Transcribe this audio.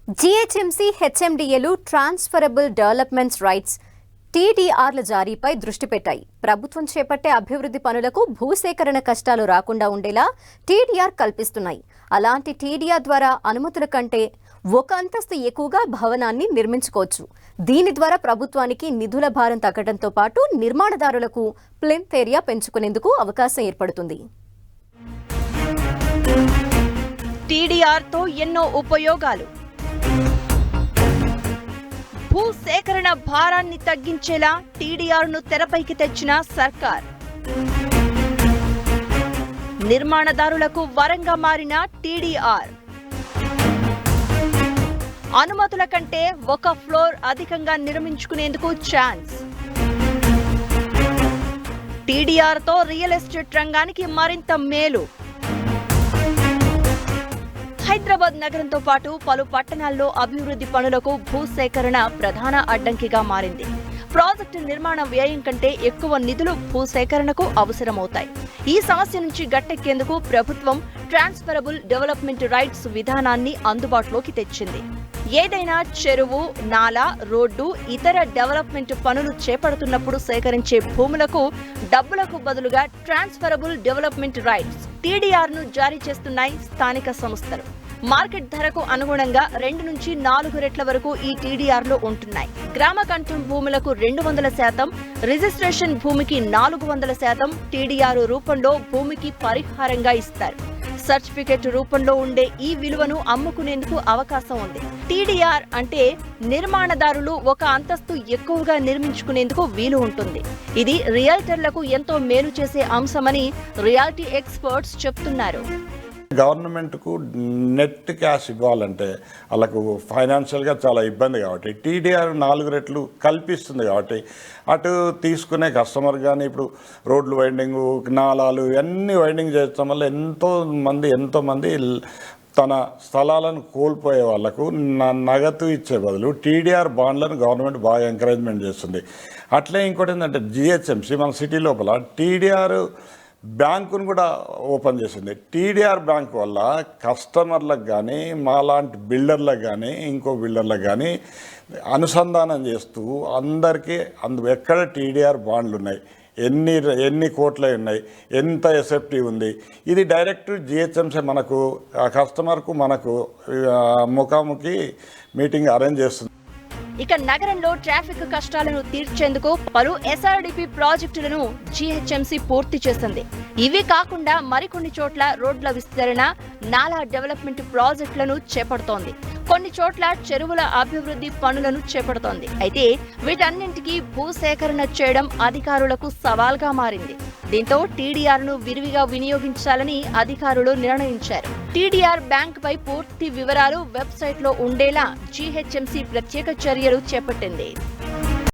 GHMC హెచ్ఎండిఏలు transferable developments rights టీడీఆర్ల జారీపై దృష్టి పెట్టాయి. ప్రభుత్వం చేపట్టే అభివృద్ధి పనులకు భూసేకరణ కష్టాలు రాకుండా ఉండేలా టీడీఆర్ కల్పిస్తున్నాయి. అలాంటి టీడీఆర్ ద్వారా అనుమతుల కంటే ఒక అంతస్తు ఎక్కువగా భవనాన్ని నిర్మించుకోవచ్చు. దీని ద్వారా ప్రభుత్వానికి నిధుల భారం తగ్గడంతో పాటు నిర్మాణదారులకు ప్లింత్ ఏరియా పెంచుకునేందుకు అవకాశం ఏర్పడుతుంది. టీడీఆర్తో ఎన్నో ఉపయోగాలు. భూసేకరణ భారాన్ని తగ్గించేలా టీడీఆర్ను తెరపైకి తెచ్చిన సర్కార్. నిర్మాణదారులకు వరంగా మారిన టీడీఆర్. అనుమతుల కంటే ఒక ఫ్లోర్ అధికంగా నిర్మించుకునేందుకు ఛాన్స్. టీడీఆర్తో రియల్ ఎస్టేట్ రంగానికి మరింత మేలు. హైదరాబాద్ నగరంతో పాటు పలు పట్టణాల్లో అభివృద్ధి పనులకు భూసేకరణ ప్రధాన అడ్డంకిగా మారింది. ప్రాజెక్టు నిర్మాణ వ్యయం కంటే ఎక్కువ నిధులు భూసేకరణకు అవసరమవుతాయి. ఈ సమస్య నుంచి గట్టెక్కేందుకు ప్రభుత్వం ట్రాన్స్ఫరబుల్ డెవలప్మెంట్ రైట్స్ విధానాన్ని అందుబాటులోకి తెచ్చింది. ఏదైనా చెరువు, నాలా, రోడ్డు, ఇతర డెవలప్మెంట్ పనులు చేపడుతున్నప్పుడు సేకరించే భూములకు డబ్బులకు బదులుగా ట్రాన్స్ఫరబుల్ డెవలప్మెంట్ రైట్స్ టీడీఆర్ను జారీ చేస్తున్నాయి స్థానిక సంస్థలు. మార్కెట్ ధరకు అనుగుణంగా 2 నుంచి 4 రెట్ల వరకు ఈ టీడీఆర్లు ఉంటున్నాయి. గ్రామ కంఠం భూములకు 200%, రిజిస్ట్రేషన్ భూమికి 400% టీడీఆర్ రూపంలో భూమికి పరిహారంగా ఇస్తారు. సర్టిఫికెట్ రూపంలో ఉండే ఈ విలువను అమ్ముకునేందుకు అవకాశం ఉంది. టీడీఆర్ అంటే నిర్మాణదారులు ఒక అంతస్తు ఎక్కువగా నిర్మించుకునేందుకు వీలు ఉంటుంది. ఇది రియల్టర్లకు ఎంతో మేలు చేసే అంశమని రియాలిటీ ఎక్స్పర్ట్స్ చెప్తున్నారు. గవర్నమెంట్కు నెట్ క్యాష్ ఇవ్వాలంటే వాళ్ళకు ఫైనాన్షియల్గా చాలా ఇబ్బంది కాబట్టి టీడీఆర్ 4 రెట్లు కల్పిస్తుంది. కాబట్టి అటు తీసుకునే కస్టమర్ కానీ ఇప్పుడు రోడ్లు వైండింగ్, నాలాలు ఇవన్నీ వైండింగ్ చేయడం వల్ల ఎంతోమంది తన స్థలాలను కోల్పోయే వాళ్లకు నగదు ఇచ్చే బదులు టీడీఆర్ బాండ్లను గవర్నమెంట్ బాగా ఎంకరేజ్మెంట్ చేస్తుంది. అట్లే ఇంకోటి ఏంటంటే జీహెచ్ఎంసీ మన సిటీ లోపల టీడీఆర్ బ్యాంకును కూడా ఓపెన్ చేసింది. టీడీఆర్ బ్యాంక్ వల్ల కస్టమర్లకు కానీ మాలాంటి బిల్డర్లకు కానీ ఇంకో బిల్డర్లకు కానీ అనుసంధానం చేస్తూ అందరికీ ఎక్కడ టీడీఆర్ బాండ్లు ఉన్నాయి, ఎన్ని కోట్లు ఉన్నాయి, ఎంత ఎస్ఎఫ్టీ ఉంది, ఇది డైరెక్ట్ జిహెచ్ఎంసీ మనకు కస్టమర్కు మనకు ముఖాముఖి మీటింగ్ అరేంజ్ చేస్తుంది. ఇక నగరంలో ట్రాఫిక్ కష్టాలను తీర్చేందుకు పలు ఎస్ఆర్డిపి ప్రాజెక్టులను జీహెచ్ఎంసీ పూర్తి చేసింది. ఇవి కాకుండా మరికొన్ని చోట్ల రోడ్ల విస్తరణ, నాలా డెవలప్మెంట్ ప్రాజెక్టులను చేపడుతోంది. కొన్ని చోట్ల చెరువుల అభివృద్ధి పనులను చేపడుతోంది. అయితే వీటన్నింటికీ భూసేకరణ చేయడం అధికారులకు సవాల్గా మారింది. దీంతో టీడీఆర్ను విరివిగా వినియోగించాలని అధికారులు నిర్ణయించారు. టీడీఆర్ బ్యాంక్ పై పూర్తి వివరాలు వెబ్సైట్లో ఉండేలా జీహెచ్ఎంసీ ప్రత్యేక చర్యలు చేపట్టింది.